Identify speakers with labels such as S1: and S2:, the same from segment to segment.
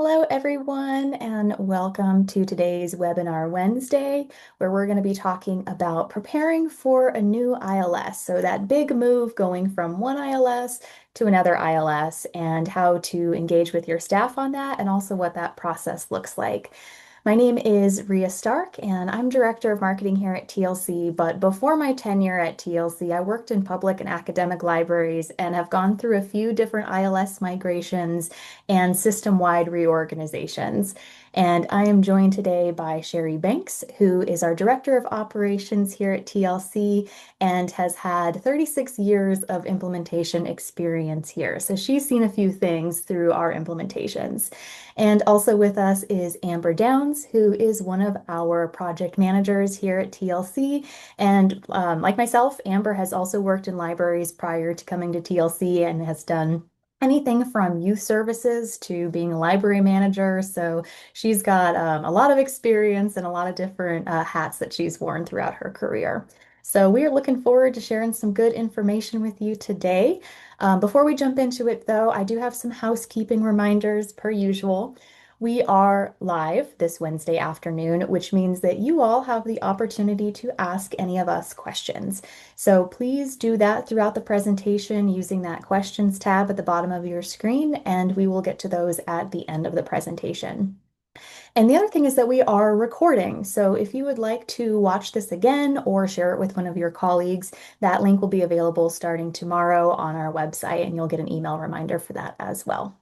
S1: Hello, everyone, and welcome to today's Webinar Wednesday, where we're going to be talking about preparing for a new ILS. So that big move going from one ILS to another ILS and how to engage with your staff on that and also what that process looks like. My name is Ria Stark, and I'm Director of Marketing here at TLC. But before my tenure at TLC, I worked in public and academic libraries and have gone through a few different ILS migrations and system-wide reorganizations. And I am joined today by Sherry Banks, who is our Director of Operations here at TLC and has had 36 years of implementation experience here. So she's seen a few things through our implementations. And also with us is Amber Downs, who is one of our project managers here at TLC. And like myself, Amber has also worked in libraries prior to coming to TLC and has done anything from youth services to being a library manager. So she's got a lot of experience and a lot of different hats that she's worn throughout her career. So we are looking forward to sharing some good information with you today. Before we jump into it, though, I do have some housekeeping reminders per usual. We are live this Wednesday afternoon, which means that you all have the opportunity to ask any of us questions. So please do that throughout the presentation using that questions tab at the bottom of your screen, and we will get to those at the end of the presentation. And the other thing is that we are recording. So if you would like to watch this again or share it with one of your colleagues, that link will be available starting tomorrow on our website, and you'll get an email reminder for that as well.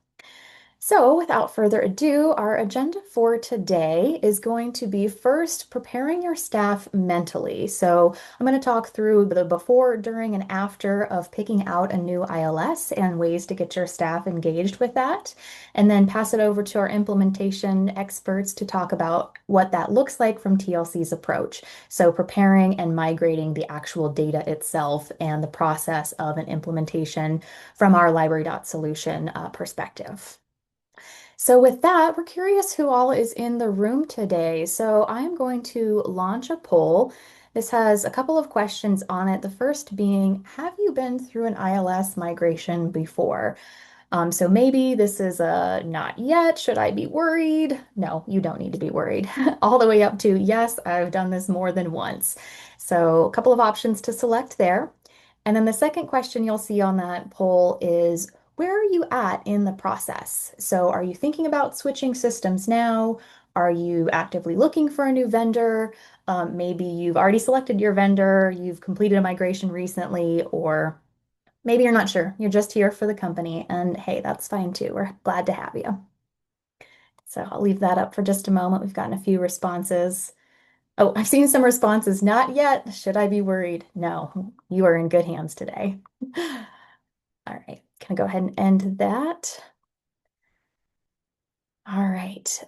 S1: So, without further ado, our agenda for today is going to be first preparing your staff mentally. So, I'm going to talk through the before, during, and after of picking out a new ILS and ways to get your staff engaged with that, and then pass it over to our implementation experts to talk about what that looks like from TLC's approach. So, preparing and migrating the actual data itself and the process of an implementation from our library.solution perspective. So with that, we're curious who all is in the room today. So I'm going to launch a poll. This has a couple of questions on it. The first being, have you been through an ILS migration before? So maybe this is a not yet. Should I be worried? No, you don't need to be worried. All the way up to yes, I've done this more than once. So a couple of options to select there. And then the second question you'll see on that poll is, where are you at in the process? So are you thinking about switching systems now? Are you actively looking for a new vendor? Maybe you've already selected your vendor, you've completed a migration recently, or maybe you're not sure. You're just here for the company, and hey, that's fine too. We're glad to have you. So I'll leave that up for just a moment. We've gotten a few responses. Oh, I've seen some responses. Not yet. Should I be worried? No, you are in good hands today. All right, can I go ahead and end that? All right,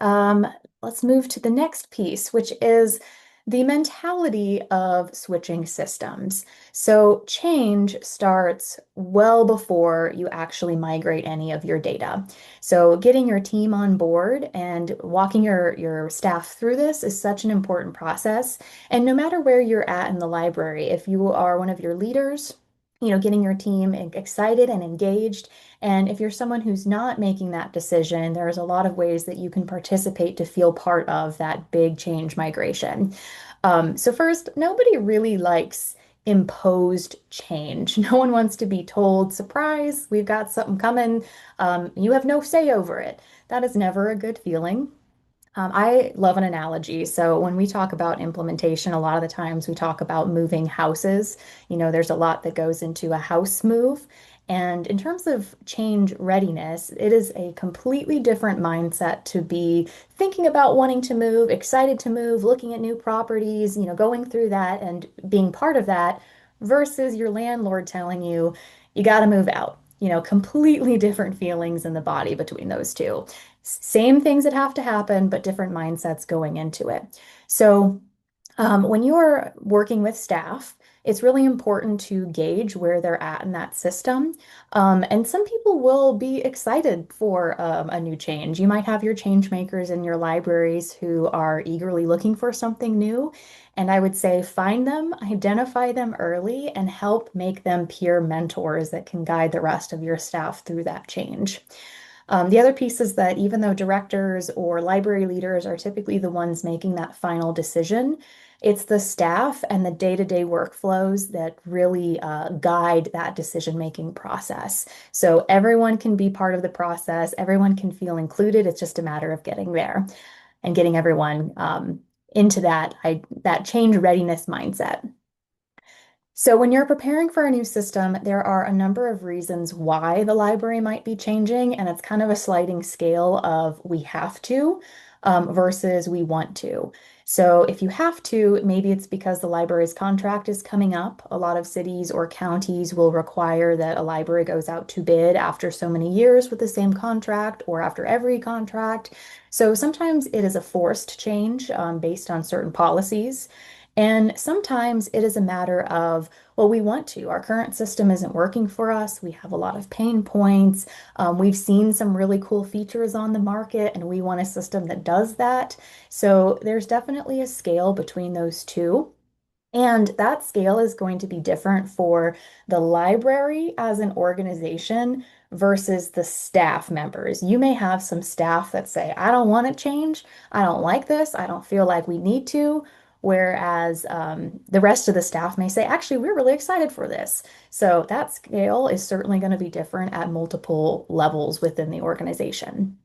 S1: let's move to the next piece, which is the mentality of switching systems. So change starts well before you actually migrate any of your data. So getting your team on board and walking your staff through this is such an important process. And no matter where you're at in the library, if you are one of your leaders, getting your team excited and engaged. And if you're someone who's not making that decision, there's a lot of ways that you can participate to feel part of that big change migration. So first, nobody really likes imposed change. No one wants to be told, surprise, we've got something coming. You have no say over it. That is never a good feeling. I love an analogy. So when we talk about implementation, a lot of the times we talk about moving houses. There's a lot that goes into a house move. And in terms of change readiness, it is a completely different mindset to be thinking about wanting to move, excited to move, looking at new properties, going through that and being part of that versus your landlord telling you, you got to move out. Completely different feelings in the body between those two. Same things that have to happen, but different mindsets going into it. So when you're working with staff, it's really important to gauge where they're at in that system. And some people will be excited for a new change. You might have your change makers in your libraries who are eagerly looking for something new. And I would say find them, identify them early, and help make them peer mentors that can guide the rest of your staff through that change. The other piece is that even though directors or library leaders are typically the ones making that final decision, it's the staff and the day-to-day workflows that really guide that decision-making process. So everyone can be part of the process, everyone can feel included. It's just a matter of getting there and getting everyone into that change readiness mindset. So when you're preparing for a new system, there are a number of reasons why the library might be changing, and it's kind of a sliding scale of we have to versus we want to. So if you have to, maybe it's because the library's contract is coming up. A lot of cities or counties will require that a library goes out to bid after so many years with the same contract or after every contract. So sometimes it is a forced change based on certain policies. And sometimes it is a matter of, well, we want to. Our current system isn't working for us. We have a lot of pain points. We've seen some really cool features on the market, and we want a system that does that. So there's definitely a scale between those two. And that scale is going to be different for the library as an organization versus the staff members. You may have some staff that say, I don't want to change. I don't like this. I don't feel like we need to. Whereas the rest of the staff may say, actually, we're really excited for this. So that scale is certainly going to be different at multiple levels within the organization.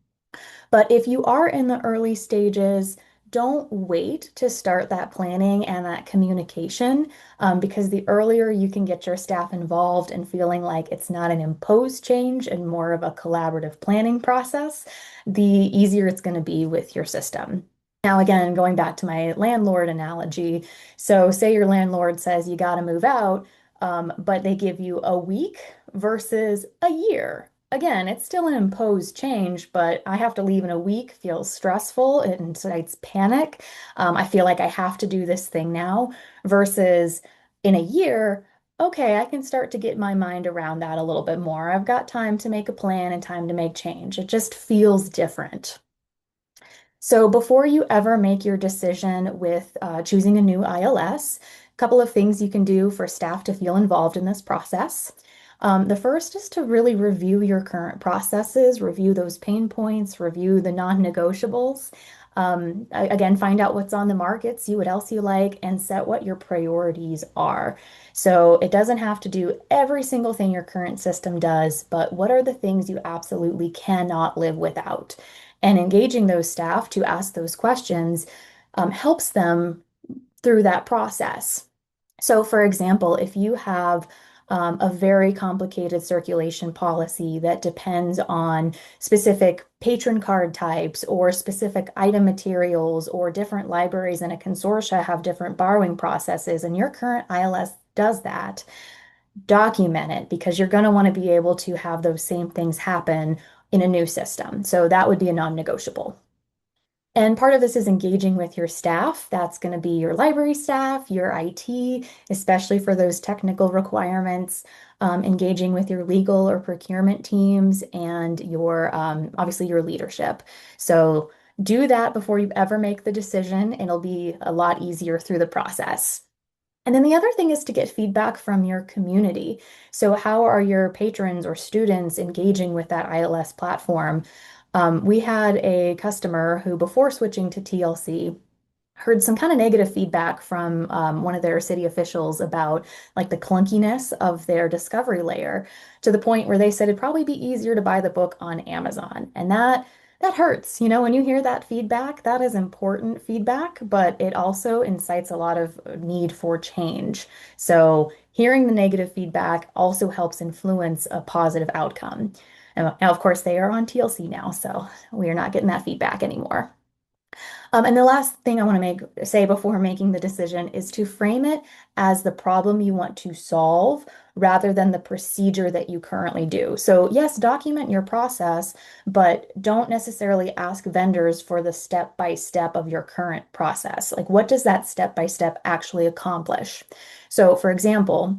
S1: But if you are in the early stages, don't wait to start that planning and that communication because the earlier you can get your staff involved and feeling like it's not an imposed change and more of a collaborative planning process, the easier it's going to be with your system. Now, again, going back to my landlord analogy, so say your landlord says you got to move out, but they give you a week versus a year. Again, it's still an imposed change, but I have to leave in a week feels stressful. It incites panic. I feel like I have to do this thing now versus in a year, okay, I can start to get my mind around that a little bit more. I've got time to make a plan and time to make change. It just feels different. So before you ever make your decision with choosing a new ILS, a couple of things you can do for staff to feel involved in this process. The first is to really review your current processes, review those pain points, review the non-negotiables. Again, find out what's on the market, see what else you like, and set what your priorities are. So it doesn't have to do every single thing your current system does, but what are the things you absolutely cannot live without? And engaging those staff to ask those questions helps them through that process. So, for example, if you have a very complicated circulation policy that depends on specific patron card types or specific item materials, or different libraries in a consortia have different borrowing processes, and your current ILS does that, document it because you're going to want to be able to have those same things happen in a new system. So that would be a non-negotiable. And part of this is engaging with your staff. That's going to be your library staff, your IT, especially for those technical requirements, engaging with your legal or procurement teams and your obviously your leadership. So do that before you ever make the decision. It'll be a lot easier through the process. And then the other thing is to get feedback from your community. So how are your patrons or students engaging with that ILS platform? We had a customer who, before switching to TLC, heard some kind of negative feedback from one of their city officials about like the clunkiness of their discovery layer to the point where they said it'd probably be easier to buy the book on Amazon. And that hurts. You know, when you hear that feedback, that is important feedback, but it also incites a lot of need for change. So hearing the negative feedback also helps influence a positive outcome. And now, of course, they are on TLC now, so we are not getting that feedback anymore. And the last thing I want to say before making the decision is to frame it as the problem you want to solve rather than the procedure that you currently do. So yes, document your process, but don't necessarily ask vendors for the step by step of your current process. Like, what does that step by step actually accomplish? So, for example,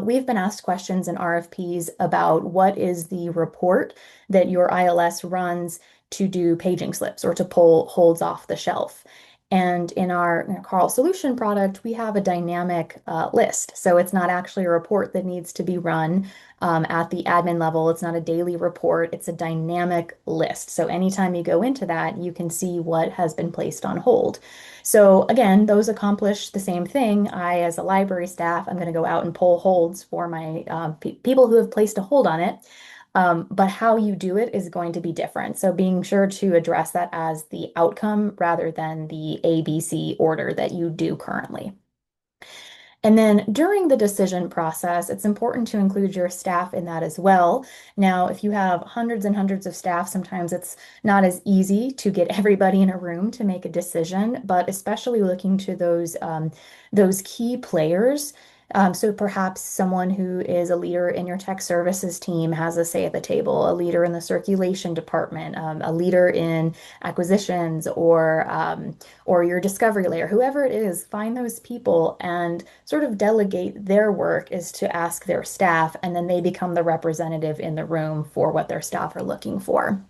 S1: we've been asked questions in RFPs about what is the report that your ILS runs to do paging slips or to pull holds off the shelf. And in our Carl Solution product, we have a dynamic list. So it's not actually a report that needs to be run at the admin level. It's not a daily report. It's a dynamic list. So anytime you go into that, you can see what has been placed on hold. So again, those accomplish the same thing. I, as a library staff, I'm going to go out and pull holds for my people who have placed a hold on it. But how you do it is going to be different. So being sure to address that as the outcome rather than the ABC order that you do currently. And then during the decision process, it's important to include your staff in that as well. Now, if you have hundreds and hundreds of staff, sometimes it's not as easy to get everybody in a room to make a decision, but especially looking to those key players. So perhaps someone who is a leader in your tech services team has a say at the table, a leader in the circulation department, a leader in acquisitions, or your discovery layer, whoever it is, find those people and sort of delegate their work is to ask their staff, and then they become the representative in the room for what their staff are looking for.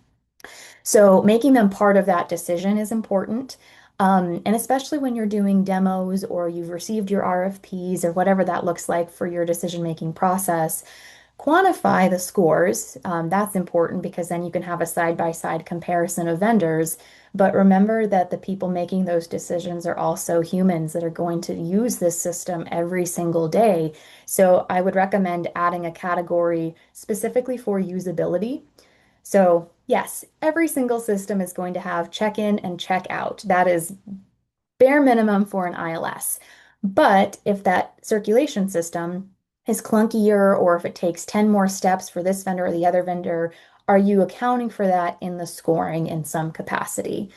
S1: So making them part of that decision is important. And especially when you're doing demos or you've received your RFPs or whatever that looks like for your decision-making process, quantify the scores. That's important because then you can have a side-by-side comparison of vendors. But remember that the people making those decisions are also humans that are going to use this system every single day. So I would recommend adding a category specifically for usability. So yes, every single system is going to have check-in and check-out. That is bare minimum for an ILS. But if that circulation system is clunkier or if it takes 10 more steps for this vendor or the other vendor, are you accounting for that in the scoring in some capacity?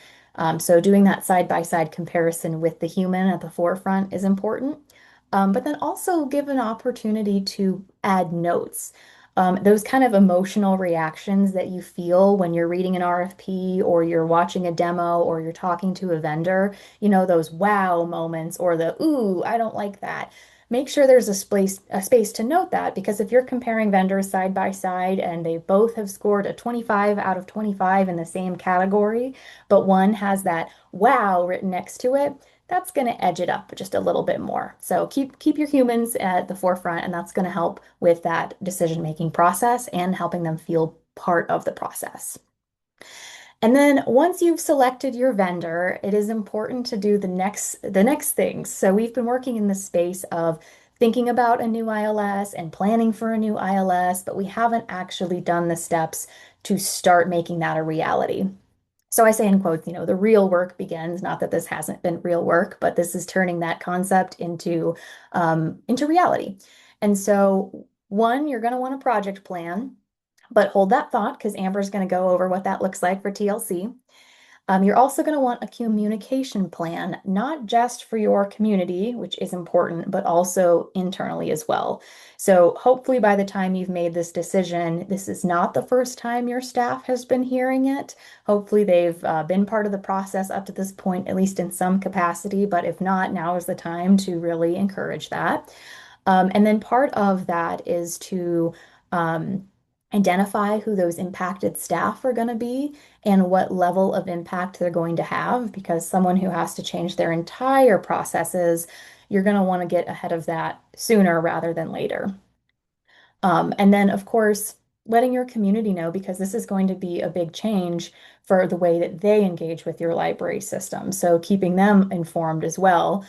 S1: So doing that side-by-side comparison with the human at the forefront is important. But then also give an opportunity to add notes. Those kind of emotional reactions that you feel when you're reading an RFP or you're watching a demo or you're talking to a vendor, those wow moments or the ooh, I don't like that. Make sure there's a space to note that because if you're comparing vendors side by side and they both have scored a 25 out of 25 in the same category, but one has that wow written next to it, that's going to edge it up just a little bit more. So keep your humans at the forefront, and that's going to help with that decision-making process and helping them feel part of the process. And then once you've selected your vendor, it is important to do the next things. So we've been working in the space of thinking about a new ILS and planning for a new ILS, but we haven't actually done the steps to start making that a reality. So I say in quotes, the real work begins. Not that this hasn't been real work, but this is turning that concept into reality. And so, one, you're going to want a project plan, but hold that thought because Amber's going to go over what that looks like for TLC. You're also going to want a communication plan, not just for your community, which is important, but also internally as well. So hopefully by the time you've made this decision, this is not the first time your staff has been hearing it. Hopefully they've been part of the process up to this point, at least in some capacity, but if not, now is the time to really encourage that. And then part of that is to identify who those impacted staff are going to be and what level of impact they're going to have, because someone who has to change their entire processes, you're going to want to get ahead of that sooner rather than later. And then, of course, letting your community know because this is going to be a big change for the way that they engage with your library system. So keeping them informed as well.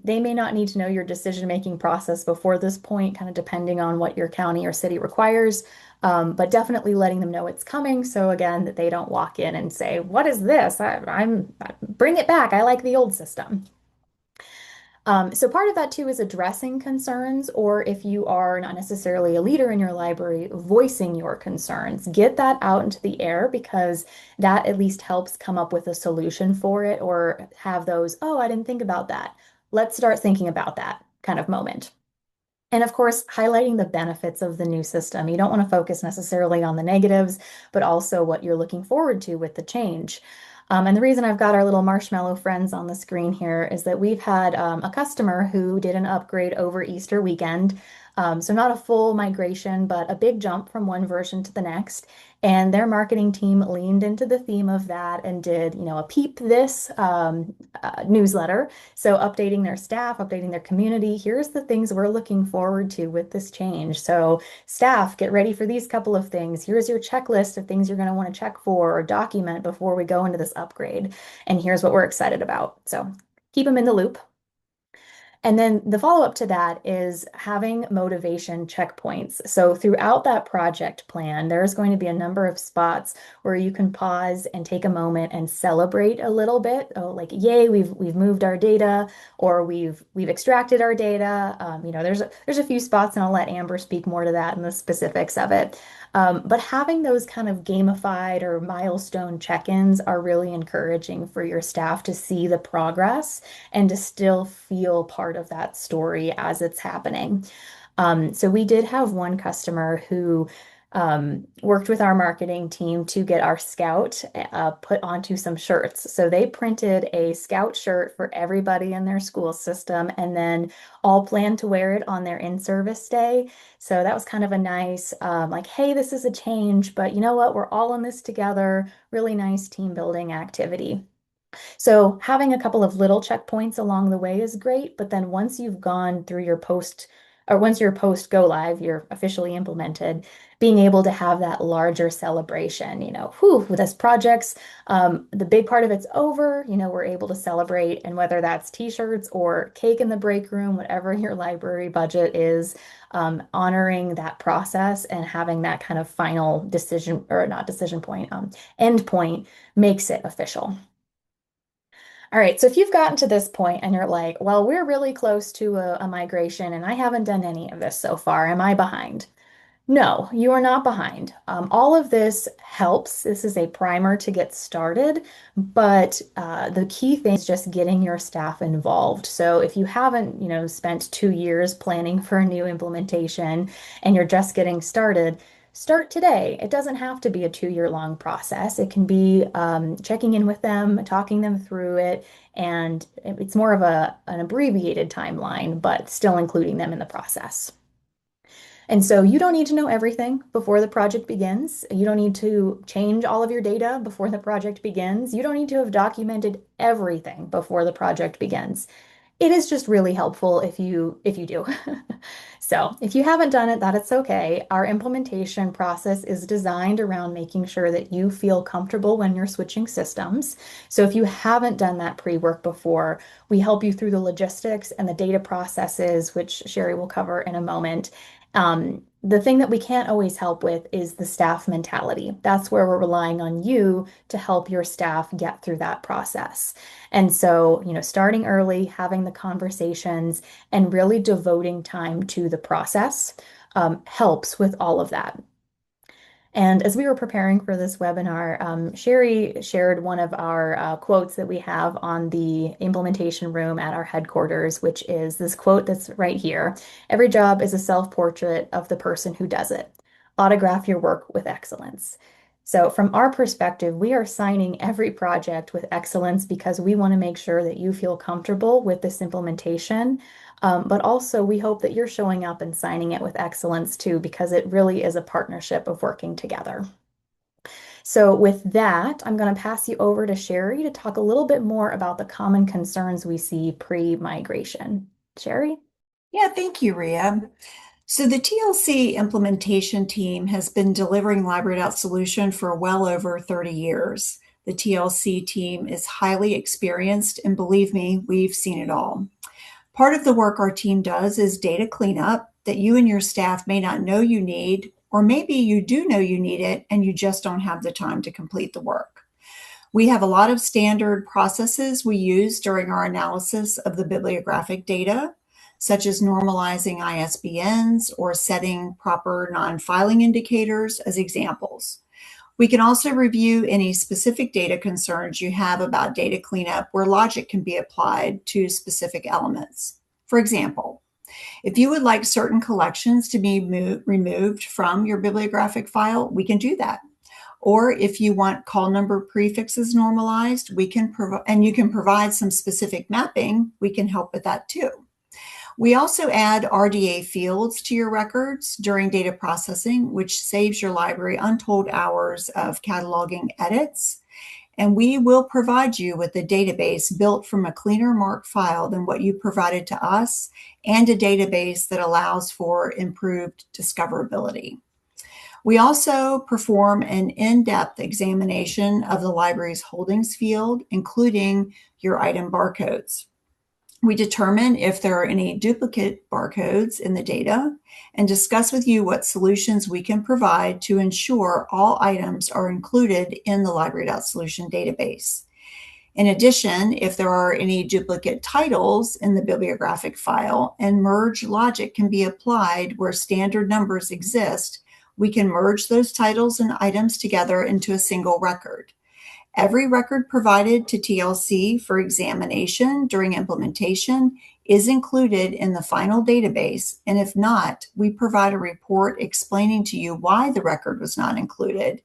S1: They may not need to know your decision-making process before this point, kind of depending on what your county or city requires, but definitely letting them know it's coming. So again, that they don't walk in and say, "What is this? Bring it back. I like the old system." So part of that too is addressing concerns, or if you are not necessarily a leader in your library, voicing your concerns. Get that out into the air because that at least helps come up with a solution for it or have those, oh, I didn't think about that. Let's start thinking about that kind of moment. And of course, highlighting the benefits of the new system. You don't want to focus necessarily on the negatives, but also what you're looking forward to with the change. And the reason I've got our little marshmallow friends on the screen here is that we've had a customer who did an upgrade over Easter weekend. So not a full migration, but a big jump from one version to the next. And their marketing team leaned into the theme of that and did, a peep this newsletter. So updating their staff, updating their community. Here's the things we're looking forward to with this change. So staff, get ready for these couple of things. Here's your checklist of things you're going to want to check for or document before we go into this upgrade. And here's what we're excited about. So keep them in the loop. And then the follow-up to that is having motivation checkpoints. So throughout that project plan, there's going to be a number of spots where you can pause and take a moment and celebrate a little bit. Oh, like, yay, we've moved our data, or we've extracted our data. There's a few spots, and I'll let Amber speak more to that and the specifics of it. But having those kind of gamified or milestone check-ins are really encouraging for your staff to see the progress and to still feel part of that story as it's happening. So we did have one customer who worked with our marketing team to get our Scout put onto some shirts. So they printed a Scout shirt for everybody in their school system and then all planned to wear it on their in-service day. So that was kind of a nice, like, hey, this is a change, but you know what? We're all in this together. Really nice team building activity. So having a couple of little checkpoints along the way is great, but then once you've gone through your post, or once your post go live, you're officially implemented, being able to have that larger celebration, whew, with this projects, the big part of it's over, we're able to celebrate, and whether that's t-shirts or cake in the break room, whatever your library budget is, honoring that process and having that kind of final decision, or not decision point, end point makes it official. All right, so if you've gotten to this point and you're like, well, we're really close to a migration and I haven't done any of this so far, am I behind? No, you are not behind. All of this helps. This is a primer to get started, but the key thing is just getting your staff involved. So if you haven't, spent 2 years planning for a new implementation and you're just getting started, start today. It doesn't have to be a 2 year long process. It can be checking in with them, talking them through it, and it's more of an abbreviated timeline, but still including them in the process. And so you don't need to know everything before the project begins. You don't need to change all of your data before the project begins. You don't need to have documented everything before the project begins. It is just really helpful if you do. So if you haven't done it, that it's okay. Our implementation process is designed around making sure that you feel comfortable when you're switching systems. So if you haven't done that pre-work before, we help you through the logistics and the data processes, which Sherry will cover in a moment. The thing that we can't always help with is the staff mentality. That's where we're relying on you to help your staff get through that process. And so, starting early, having the conversations, and really devoting time to the process helps with all of that. And as we were preparing for this webinar, Sherry shared one of our quotes that we have on the implementation room at our headquarters, which is this quote that's right here. Every job is a self-portrait of the person who does it. Autograph your work with excellence. So from our perspective, we are signing every project with excellence because we want to make sure that you feel comfortable with this implementation. But also, we hope that you're showing up and signing it with excellence too, because it really is a partnership of working together. So with that, I'm going to pass you over to Sherry to talk a little bit more about the common concerns we see pre-migration. Sherry?
S2: Yeah, thank you, Ria. So the TLC implementation team has been delivering LibraryDoc solution for well over 30 years. The TLC team is highly experienced, and believe me, we've seen it all. Part of the work our team does is data cleanup that you and your staff may not know you need, or maybe you do know you need it and you just don't have the time to complete the work. We have a lot of standard processes we use during our analysis of the bibliographic data, such as normalizing ISBNs or setting proper non-filing indicators as examples. We can also review any specific data concerns you have about data cleanup where logic can be applied to specific elements. For example, if you would like certain collections to be removed from your bibliographic file, we can do that. Or if you want call number prefixes normalized, we can and you can provide some specific mapping, we can help with that too. We also add RDA fields to your records during data processing, which saves your library untold hours of cataloging edits. And we will provide you with a database built from a cleaner MARC file than what you provided to us, and a database that allows for improved discoverability. We also perform an in-depth examination of the library's holdings field, including your item barcodes. We determine if there are any duplicate barcodes in the data and discuss with you what solutions we can provide to ensure all items are included in the library.solution database. In addition, if there are any duplicate titles in the bibliographic file and merge logic can be applied where standard numbers exist, we can merge those titles and items together into a single record. Every record provided to TLC for examination during implementation is included in the final database, and if not, we provide a report explaining to you why the record was not included.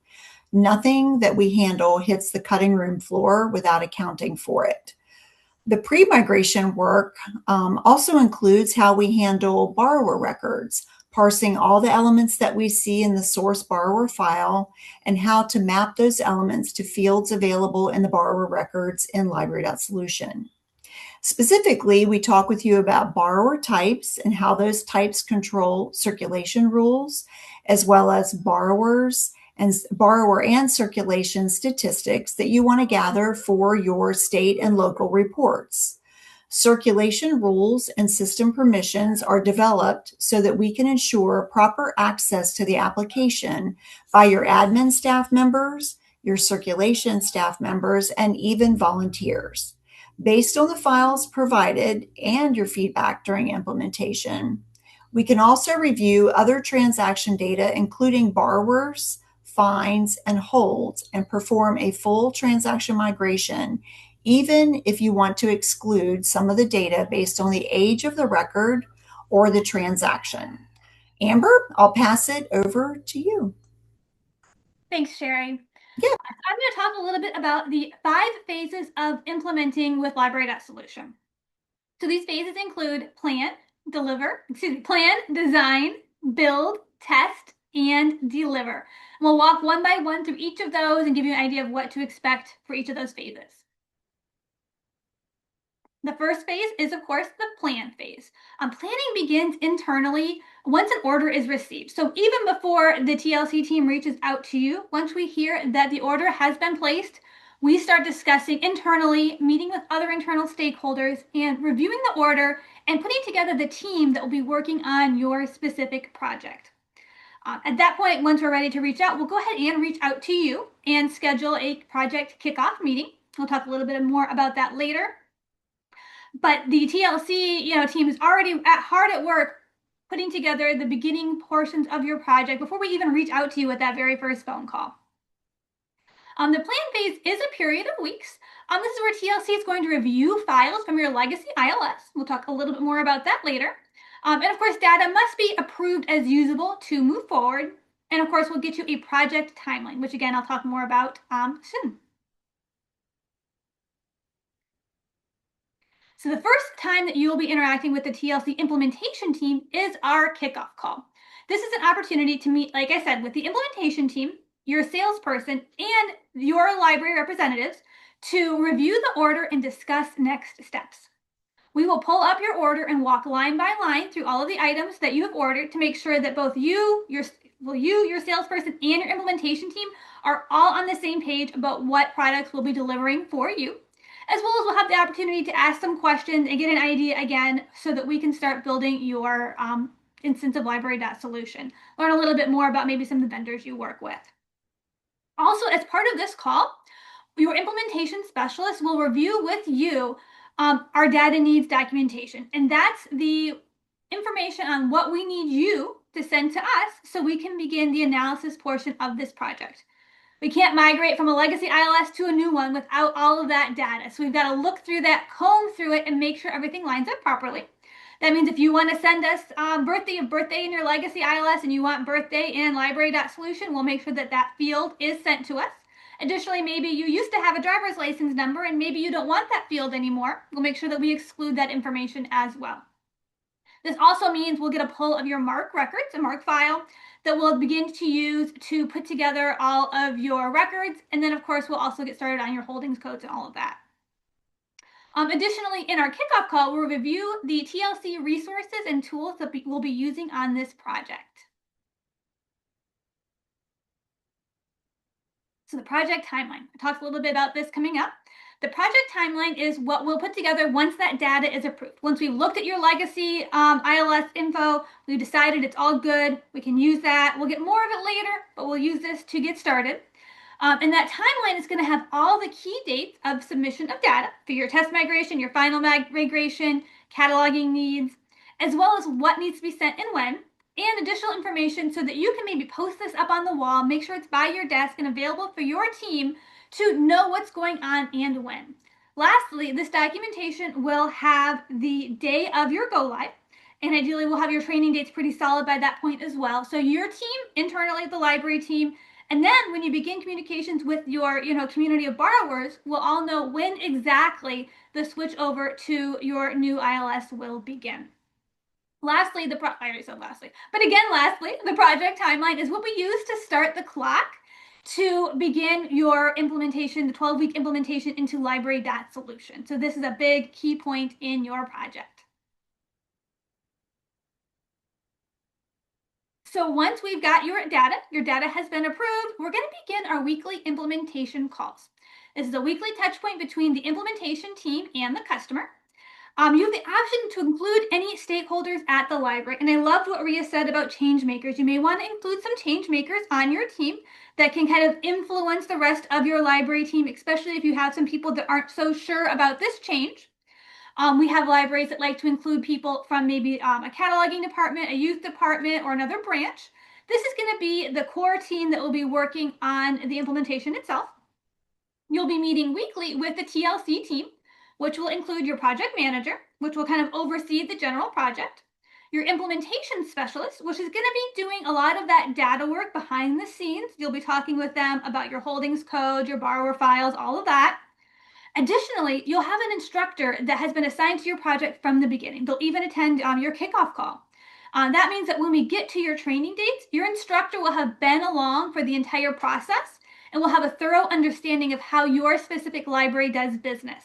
S2: Nothing that we handle hits the cutting room floor without accounting for it. The pre-migration work also includes how we handle borrower records, parsing all the elements that we see in the source borrower file, and how to map those elements to fields available in the borrower records in library.solution. Specifically, we talk with you about borrower types and how those types control circulation rules, as well as borrower and circulation statistics that you want to gather for your state and local reports. Circulation rules and system permissions are developed so that we can ensure proper access to the application by your admin staff members, your circulation staff members, and even volunteers. Based on the files provided and your feedback during implementation, we can also review other transaction data, including borrowers, fines, and holds, and perform a full transaction migration, even if you want to exclude some of the data based on the age of the record or the transaction. Amber, I'll pass it over to you.
S3: Thanks, Sherry.
S2: Yeah.
S3: I'm going to talk a little bit about the 5 phases of implementing with library.solution. So these phases include plan, design, build, test, and deliver. And we'll walk one by one through each of those and give you an idea of what to expect for each of those phases. The first phase is, of course, the plan phase. Planning begins internally once an order is received. So even before the TLC team reaches out to you, once we hear that the order has been placed, we start discussing internally, meeting with other internal stakeholders, and reviewing the order and putting together the team that will be working on your specific project. At that point, once we're ready to reach out, we'll go ahead and reach out to you and schedule a project kickoff meeting. We'll talk a little bit more about that later. But the TLC team is already hard at work putting together the beginning portions of your project before we even reach out to you with that very first phone call. The plan phase is a period of weeks. This is where TLC is going to review files from your legacy ILS. We'll talk a little bit more about that later. And of course, data must be approved as usable to move forward. And of course, we'll get you a project timeline, which again, I'll talk more about soon. So the first time that you will be interacting with the TLC implementation team is our kickoff call. This is an opportunity to meet, like I said, with the implementation team, your salesperson, and your library representatives to review the order and discuss next steps. We will pull up your order and walk line by line through all of the items that you have ordered to make sure that both you, your salesperson, and your implementation team are all on the same page about what products we'll be delivering for you. As well as we'll have the opportunity to ask some questions and get an idea again so that we can start building your instance of library.solution. Learn a little bit more about maybe some of the vendors you work with. Also, as part of this call, your implementation specialist will review with you our data needs documentation. And that's the information on what we need you to send to us so we can begin the analysis portion of this project. We can't migrate from a legacy ILS to a new one without all of that data. So we've got to look through that, comb through it, and make sure everything lines up properly. That means if you want to send us birthday in your legacy ILS and you want birthday in library.solution, we'll make sure that that field is sent to us. Additionally, maybe you used to have a driver's license number and maybe you don't want that field anymore. We'll make sure that we exclude that information as well. This also means we'll get a pull of your MARC records, a MARC file, that we'll begin to use to put together all of your records. And then, of course, we'll also get started on your holdings codes and all of that. Additionally, in our kickoff call, we'll review the TLC resources and tools that we'll be using on this project. So the project timeline. I talked a little bit about this coming up. The project timeline is what we'll put together once that data is approved. Once we've looked at your legacy ILS info, we've decided it's all good, we can use that. We'll get more of it later, but we'll use this to get started. And that timeline is going to have all the key dates of submission of data for your test migration, your final migration, cataloging needs, as well as what needs to be sent and when, and additional information so that you can maybe post this up on the wall, make sure it's by your desk and available for your team to know what's going on and when. Lastly, this documentation will have the day of your go live, and ideally we'll have your training dates pretty solid by that point as well. So your team, internally the library team, and then when you begin communications with your community of borrowers, we'll all know when exactly the switch over to your new ILS will begin. Lastly, the project timeline is what we use to start the clock to begin your implementation, the 12-week implementation into library.solution. So this is a big key point in your project. So once we've got your data has been approved, we're going to begin our weekly implementation calls. This is a weekly touch point between the implementation team and the customer. You have the option to include any stakeholders at the library. And I loved what Ria said about change makers. You may want to include some change makers on your team that can kind of influence the rest of your library team, especially if you have some people that aren't so sure about this change. We have libraries that like to include people from maybe a cataloging department, a youth department, or another branch. This is going to be the core team that will be working on the implementation itself. You'll be meeting weekly with the TLC team, which will include your project manager, which will kind of oversee the general project, your implementation specialist, which is going to be doing a lot of that data work behind the scenes. You'll be talking with them about your holdings code, your borrower files, all of that. Additionally, you'll have an instructor that has been assigned to your project from the beginning. They'll even attend your kickoff call. That means that when we get to your training dates, your instructor will have been along for the entire process and will have a thorough understanding of how your specific library does business.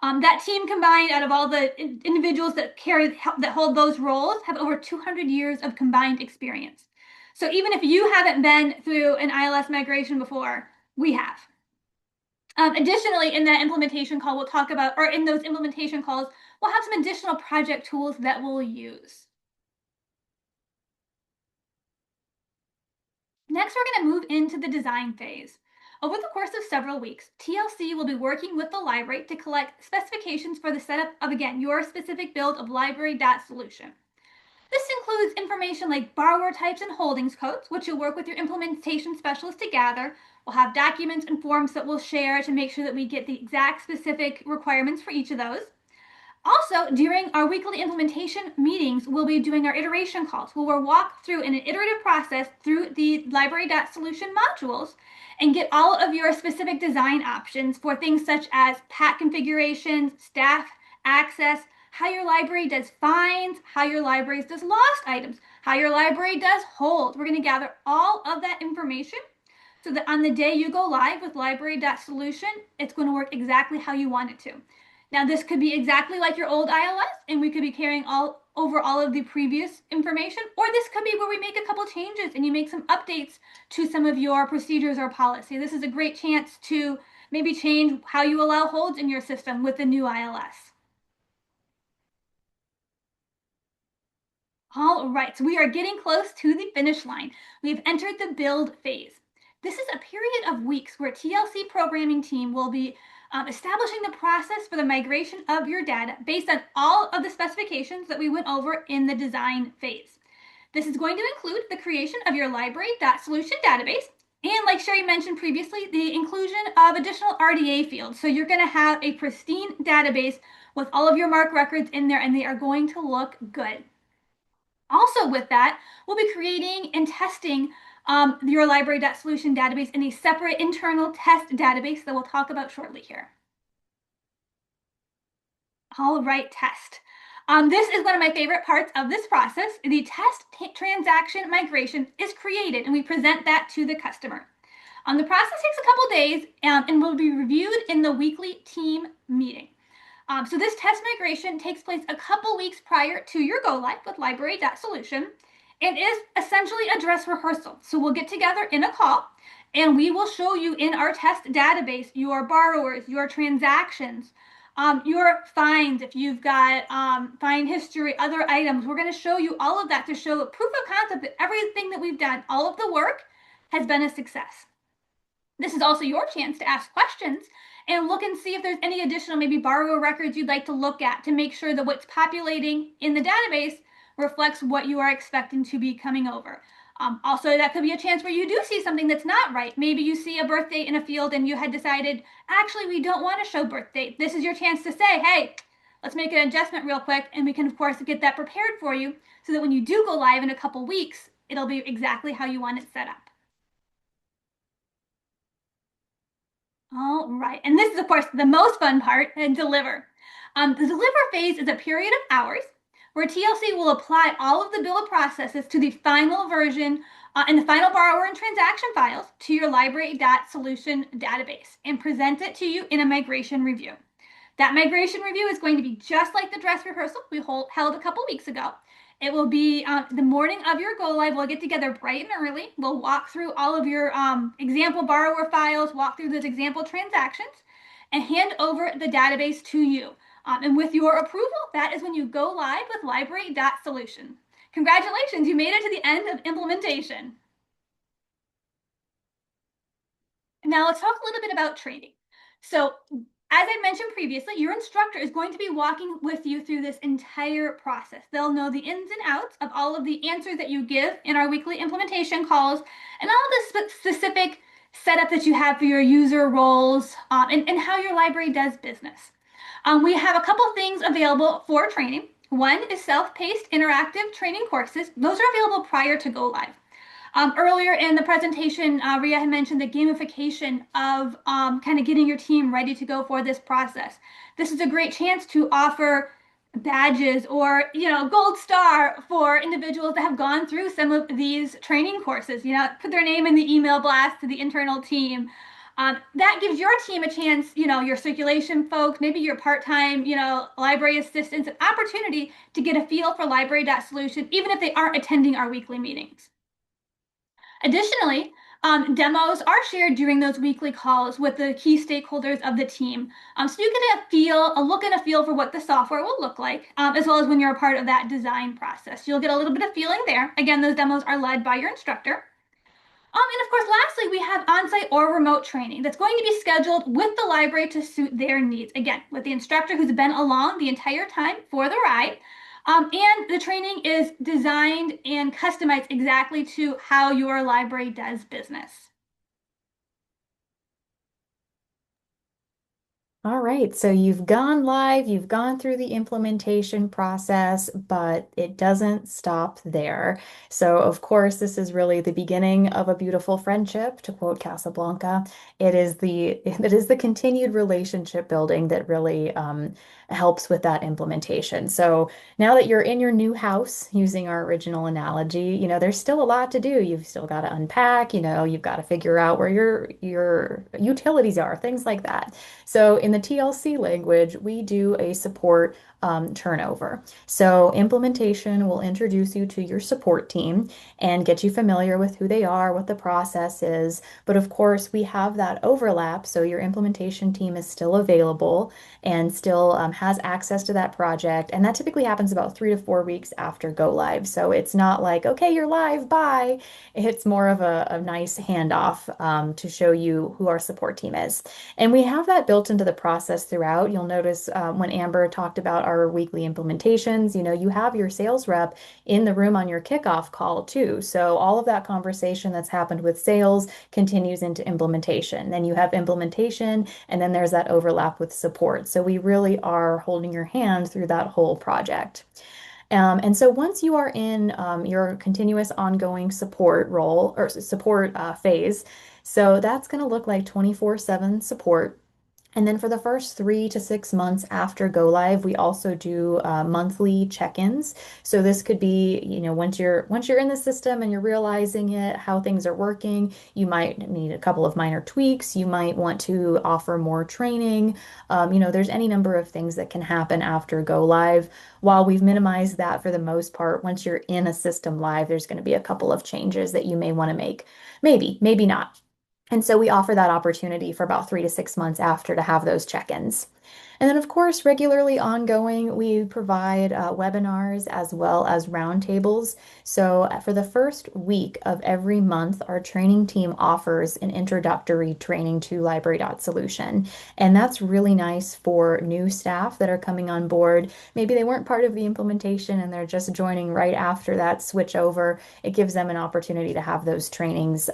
S3: That team combined, out of all the individuals that hold those roles, have over 200 years of combined experience. So even if you haven't been through an ILS migration before, we have. Additionally, in that implementation call, we'll talk about, or in those implementation calls, we'll have some additional project tools that we'll use. Next, we're going to move into the design phase. Over the course of several weeks, TLC will be working with the library to collect specifications for the setup of, again, your specific build of library.solution. This includes information like borrower types and holdings codes, which you'll work with your implementation specialist to gather. We'll have documents and forms that we'll share to make sure that we get the exact specific requirements for each of those. Also, during our weekly implementation meetings, we'll be doing our iteration calls, where we'll walk through in an iterative process through the library.solution modules and get all of your specific design options for things such as PAT configurations, staff access, how your library does finds, how your library does lost items, how your library does hold. We're going to gather all of that information so that on the day you go live with library.solution, it's going to work exactly how you want it to. Now, this could be exactly like your old ILS, and we could be carrying over all of the previous information, or this could be where we make a couple changes and you make some updates to some of your procedures or policy. This is a great chance to maybe change how you allow holds in your system with the new ILS. All right, so we are getting close to the finish line. We've entered the build phase. This is a period of weeks where TLC programming team will be establishing the process for the migration of your data based on all of the specifications that we went over in the design phase. This is going to include the creation of your library.solution database and, like Sherry mentioned previously, the inclusion of additional RDA fields. So you're going to have a pristine database with all of your MARC records in there, and they are going to look good. Also with that, we'll be creating and testing your library.solution database in a separate internal test database that we'll talk about shortly here. All right, test. This is one of my favorite parts of this process. The test transaction migration is created, and we present that to the customer. The process takes a couple days and will be reviewed in the weekly team meeting. So this test migration takes place a couple weeks prior to your go live with library.solution and is essentially a dress rehearsal. So we'll get together in a call and we will show you in our test database your borrowers, your transactions, your fines, if you've got fine history, other items. We're going to show you all of that to show a proof of concept that everything that we've done, all of the work, has been a success. This is also your chance to ask questions and look and see if there's any additional maybe borrower records you'd like to look at to make sure that what's populating in the database reflects what you are expecting to be coming over. Also, that could be a chance where you do see something that's not right. Maybe you see a birth date in a field and you had decided, actually, we don't want to show birth date. This is your chance to say, hey, let's make an adjustment real quick. And we can, of course, get that prepared for you so that when you do go live in a couple weeks, it'll be exactly how you want it set up. All right, and this is, of course, the most fun part, and deliver. The deliver phase is a period of hours where TLC will apply all of the bill processes to the final version and the final borrower and transaction files to your library.solution database and present it to you in a migration review. That migration review is going to be just like the dress rehearsal we held a couple weeks ago. It will be the morning of your go live. We'll get together bright and early. We'll walk through all of your example borrower files, walk through those example transactions, and hand over the database to you. And with your approval, that is when you go live with library.solution. Congratulations, you made it to the end of implementation. Now let's talk a little bit about training. So as I mentioned previously, your instructor is going to be walking with you through this entire process. They'll know the ins and outs of all of the answers that you give in our weekly implementation calls and all the specific setup that you have for your user roles and how your library does business. We have a couple things available for training. One is self-paced interactive training courses. Those are available prior to go live. Earlier in the presentation, Ria had mentioned the gamification of kind of getting your team ready to go for this process. This is a great chance to offer badges or, gold star for individuals that have gone through some of these training courses. Put their name in the email blast to the internal team. That gives your team a chance, your circulation folks, maybe your part-time, library assistants, an opportunity to get a feel for library.solution, even if they aren't attending our weekly meetings. Additionally, demos are shared during those weekly calls with the key stakeholders of the team. So you get a look and a feel for what the software will look like, as well as when you're a part of that design process. You'll get a little bit of feeling there. Again, those demos are led by your instructor. And of course, lastly, we have on-site or remote training that's going to be scheduled with the library to suit their needs. Again, with the instructor who's been along the entire time for the ride. And the training is designed and customized exactly to how your library does business.
S1: All right, so you've gone live, you've gone through the implementation process, but it doesn't stop there. So, of course, this is really the beginning of a beautiful friendship, to quote Casablanca. It is the continued relationship building that really helps with that implementation. So now that you're in your new house, using our original analogy, there's still a lot to do. You've still got to unpack, you've got to figure out where your utilities are, things like that. So in the TLC language, we do a support turnover. So implementation will introduce you to your support team and get you familiar with who they are, what the process is. But of course, we have that overlap. So your implementation team is still available and still has access to that project. And that typically happens about 3 to 4 weeks after go live. So it's not like, okay, you're live, bye. It's more of a nice handoff to show you who our support team is. And we have that built into the process throughout. You'll notice when Amber talked about our weekly implementations, you have your sales rep in the room on your kickoff call too. So all of that conversation that's happened with sales continues into implementation. Then you have implementation, and then there's that overlap with support. So we really are holding your hand through that whole project. And so once you are in your continuous ongoing support role or support phase, so that's going to look like 24/7 support. And then for the first 3 to 6 months after go live, we also do monthly check-ins. So this could be, once you're in the system and you're realizing it, how things are working, you might need a couple of minor tweaks. You might want to offer more training. There's any number of things that can happen after go live. While we've minimized that for the most part, once you're in a system live, there's going to be a couple of changes that you may want to make. Maybe, maybe not. And so we offer that opportunity for about 3 to 6 months after to have those check-ins. And then, of course, regularly ongoing, we provide webinars as well as roundtables. So for the first week of every month, our training team offers an introductory training to Library.Solution. And that's really nice for new staff that are coming on board. Maybe they weren't part of the implementation and they're just joining right after that switch over. It gives them an opportunity to have those trainings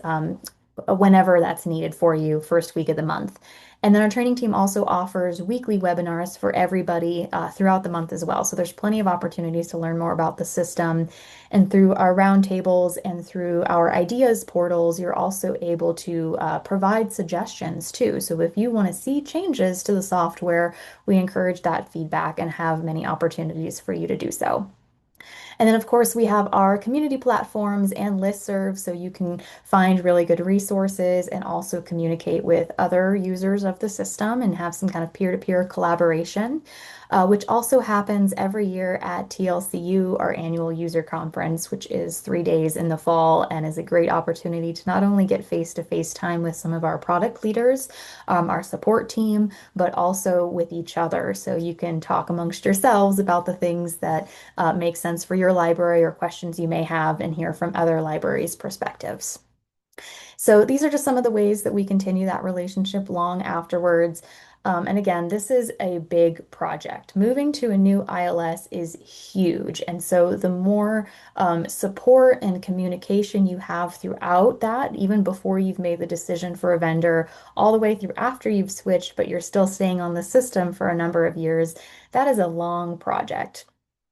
S1: whenever that's needed for you, first week of the month. And then our training team also offers weekly webinars for everybody throughout the month as well. So there's plenty of opportunities to learn more about the system. And through our roundtables and through our ideas portals, you're also able to provide suggestions too. So if you want to see changes to the software, we encourage that feedback and have many opportunities for you to do so. And then, of course, we have our community platforms and listservs, so you can find really good resources and also communicate with other users of the system and have some kind of peer-to-peer collaboration, which also happens every year at TLCU, our annual user conference, which is 3 days in the fall and is a great opportunity to not only get face-to-face time with some of our product leaders, our support team, but also with each other. So you can talk amongst yourselves about the things that make sense for your library or questions you may have and hear from other libraries' perspectives. So these are just some of the ways that we continue that relationship long afterwards. And again, this is a big project. Moving to a new ILS is huge. And so the more support and communication you have throughout that, even before you've made the decision for a vendor, all the way through after you've switched, but you're still staying on the system for a number of years, that is a long project.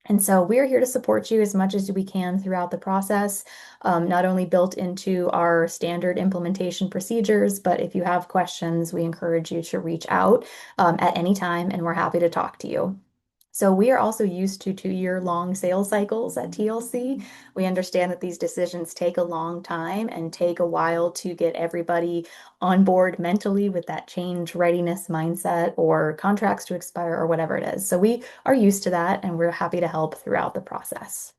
S1: And so we're here to support you as much as we can throughout the process, not only built into our standard implementation procedures, but if you have questions, we encourage you to reach out at any time, and we're happy to talk to you. So we are also used to 2-year long sales cycles at TLC. We understand that these decisions take a long time and take a while to get everybody on board mentally with that change readiness mindset or contracts to expire or whatever it is. So we are used to that and we're happy to help throughout the process.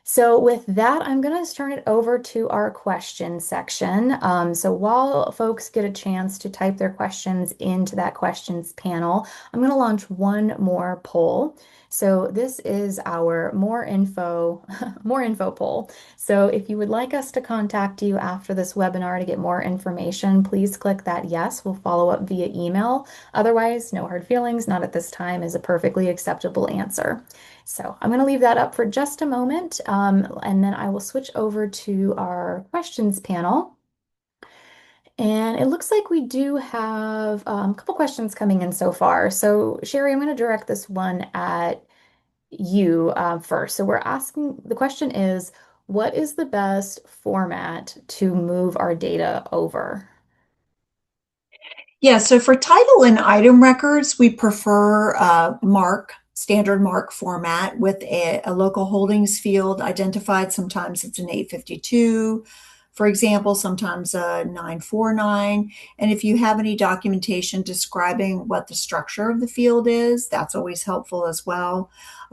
S1: So with that, I'm going to turn it over to our question section. So while folks get a chance to type their questions into that questions panel, I'm going to launch one more poll. So this is our more info, more info poll. So if you would like us to contact you after this webinar to get more information, please click that yes. We'll follow up via email. Otherwise, no hard feelings, not at this time is a perfectly acceptable answer. So I'm going to leave that up for just a moment, and then I will switch over to our questions panel. And it looks like we do have a couple questions coming in so far. So Sherry, I'm going to direct this one at you first. So the question is, what is the best format to move our data over?
S2: Yeah, so for title and item records, we prefer standard MARC format with a local holdings field identified. Sometimes it's an 852, for example, sometimes a 949. And if you have any documentation describing what the structure of the field is, that's always helpful as well.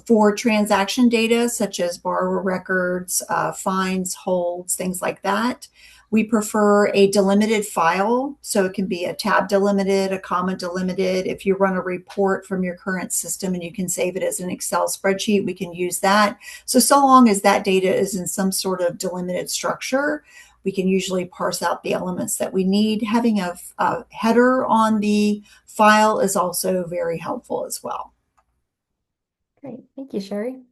S2: For transaction data, such as borrower records, fines, holds, things like that, we prefer a delimited file, so it can be a tab delimited, a comma delimited. If you run a report from your current system and you can save it as an Excel spreadsheet, we can use that. So long as that data is in some sort of delimited structure, we can usually parse out the elements that we need. Having a header on the file is also very helpful as well.
S1: Great. Thank you, Sherry.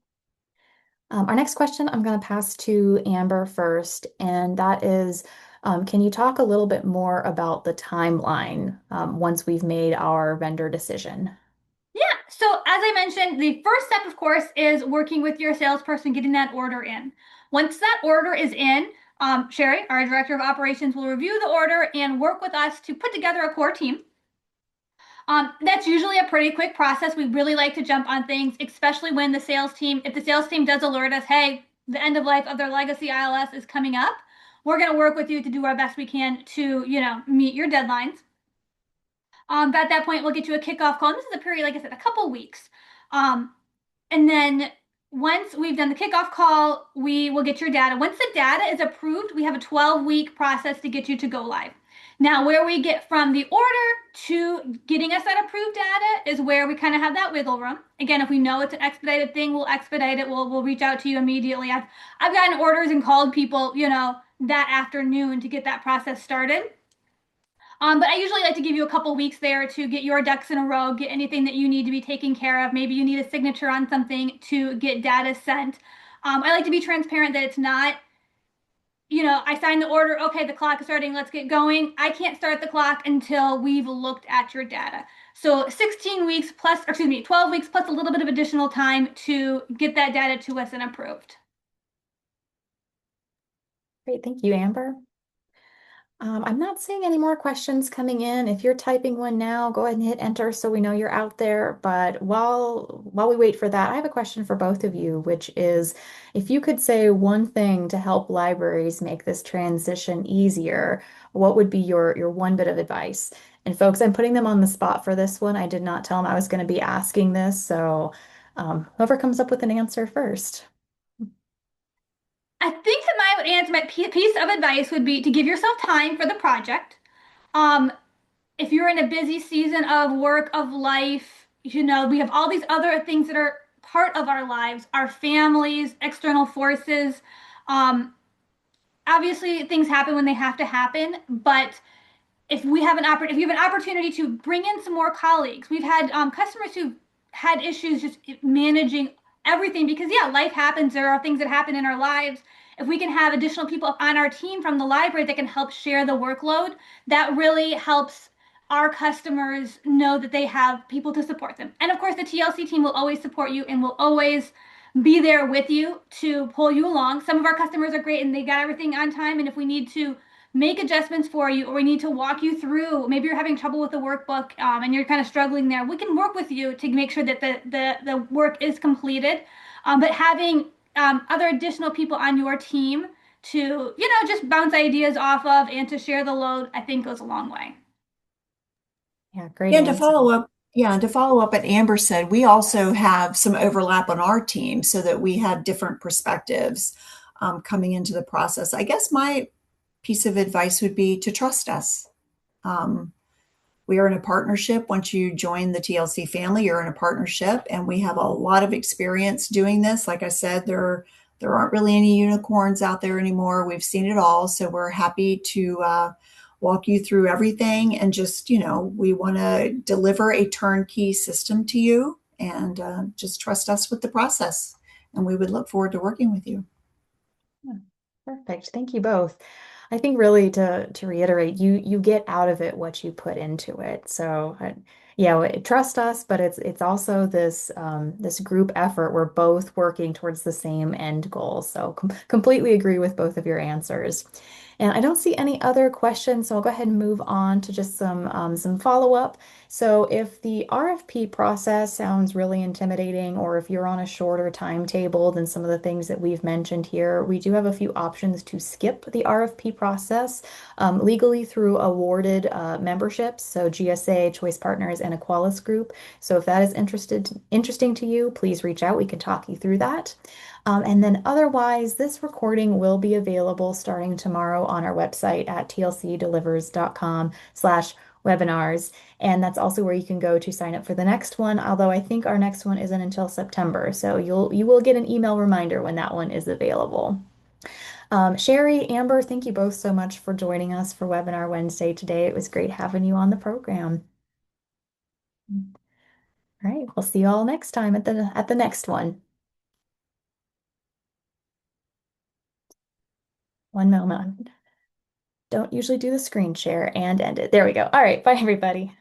S1: Our next question I'm going to pass to Amber first, and that is, can you talk a little bit more about the timeline once we've made our vendor decision?
S3: Yeah, so as I mentioned, the first step, of course, is working with your salesperson, getting that order in. Once that order is in, Sherry, our Director of Operations, will review the order and work with us to put together a core team. That's usually a pretty quick process. We really like to jump on things, especially when if the sales team does alert us, hey, the end of life of their legacy ILS is coming up, we're going to work with you to do our best we can to, meet your deadlines. But at that point, we'll get you a kickoff call. And this is a period, like I said, a couple weeks. Um, and then once we've done the kickoff call, we will get your data. Once the data is approved, we have a 12-week process to get you to go live. Now, where we get from the order to getting us that approved data is where we kind of have that wiggle room. Again, if we know it's an expedited thing, we'll expedite it. We'll reach out to you immediately. I've gotten orders and called people, that afternoon to get that process started. But I usually like to give you a couple weeks there to get your ducks in a row, get anything that you need to be taken care of. Maybe you need a signature on something to get data sent. I like to be transparent that it's not, I signed the order, okay, the clock is starting, let's get going. I can't start the clock until we've looked at your data. So 16 weeks plus, or excuse me, 12 weeks plus a little bit of additional time to get that data to us and approved.
S1: Great, thank you, Amber. I'm not seeing any more questions coming in. If you're typing one now, go ahead and hit enter so we know you're out there. But while we wait for that, I have a question for both of you, which is if you could say one thing to help libraries make this transition easier, what would be your one bit of advice? And folks, I'm putting them on the spot for this one. I did not tell them I was going to be asking this, so whoever comes up with an answer first.
S3: I think that my piece of advice would be to give yourself time for the project. Um, if you're in a busy season of work, of life, we have all these other things that are part of our lives, our families, external forces. Um, Obviously, things happen when they have to happen, but if you have an opportunity to bring in some more colleagues, we've had customers who've had issues just managing everything because yeah, life happens. There are things that happen in our lives. If we can have additional people on our team from the library that can help share the workload, that really helps our customers know that they have people to support them. And of course, the TLC team will always support you and will always be there with you to pull you along. Some of our customers are great and they got everything on time. And if we need to make adjustments for you or we need to walk you through, maybe you're having trouble with the workbook and you're kind of struggling there, we can work with you to make sure that the work is completed. But having other additional people on your team to, just bounce ideas off of and to share the load, I think goes a long way.
S1: Yeah, great
S2: Yeah, and to
S1: answer.
S2: follow up, yeah, and to follow up what Amber said, we also have some overlap on our team so that we have different perspectives coming into the process. I guess my piece of advice would be to trust us. Um, we are in a partnership. Once you join the TLC family, you're in a partnership, and we have a lot of experience doing this. Like I said, there aren't really any unicorns out there anymore. We've seen it all, so we're happy to walk you through everything. And just we want to deliver a turnkey system to you, and just trust us with the process. And we would look forward to working with you.
S1: Yeah, perfect. Thank you both. I think really to reiterate, you get out of it what you put into it. So yeah, trust us, but it's also this group effort. We're both working towards the same end goal. So completely agree with both of your answers. And I don't see any other questions, so I'll go ahead and move on to just some follow-up. So if the RFP process sounds really intimidating, or if you're on a shorter timetable than some of the things that we've mentioned here, we do have a few options to skip the RFP process legally through awarded memberships, so GSA, Choice Partners, and Equalis Group. So if that is interesting to you, please reach out. We can talk you through that. And then otherwise, this recording will be available starting tomorrow on our website at tlcdelivers.com/webinars. And that's also where you can go to sign up for the next one, although I think our next one isn't until September. So you will get an email reminder when that one is available. Sherry, Amber, thank you both so much for joining us for Webinar Wednesday today. It was great having you on the program. All right, we'll see you all next time at the next one. One moment. Don't usually do the screen share and end it. There we go. All right, bye everybody.